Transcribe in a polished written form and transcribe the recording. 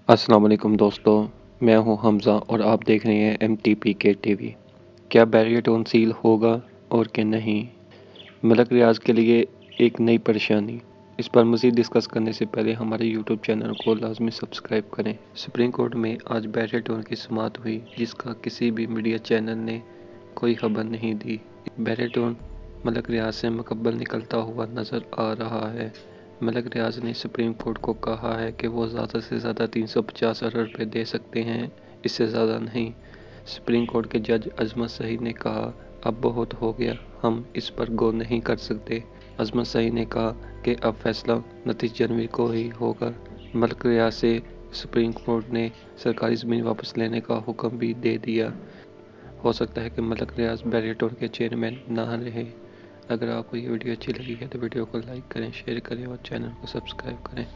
अस्सलाम वालेकुम दोस्तों, मैं हूं हमज़ा और आप देख रहे हैं MTP के टीवी। क्या बैरियटोन सील होगा और क्या नहीं? मलक रियाज के लिए एक नई परेशानी। इस पर मज़ीद डिस्कस करने से पहले हमारे यूट्यूब चैनल को लाजमी सब्सक्राइब करें। सुप्रीम कोर्ट में आज बैरियटोन की समाअत हुई, जिसका किसी भी मीडिया चैनल ने कोई खबर नहीं दी। बैरियटोन मलक रियाज से मुकम्मल निकलता हुआ नज़र आ रहा है। मलक रियाज ने सुप्रीम कोर्ट को कहा है कि वो ज़्यादा से ज़्यादा 350 अरब रुपये दे सकते हैं, इससे ज़्यादा नहीं। सुप्रीम कोर्ट के जज अजमत सईद ने कहा, अब बहुत हो गया, हम इस पर गौर नहीं कर सकते। अजमत सईद ने कहा कि अब फैसला 29 जनवरी को ही होगा। मलक रियाज से सुप्रीम कोर्ट ने सरकारी ज़मीन वापस लेने का हुक्म भी दे दिया। हो सकता है कि मलक रियाज बैरियटोन के चेयरमैन ना रहे। अगर आपको ये वीडियो अच्छी लगी है तो वीडियो को लाइक करें, शेयर करें और चैनल को सब्सक्राइब करें।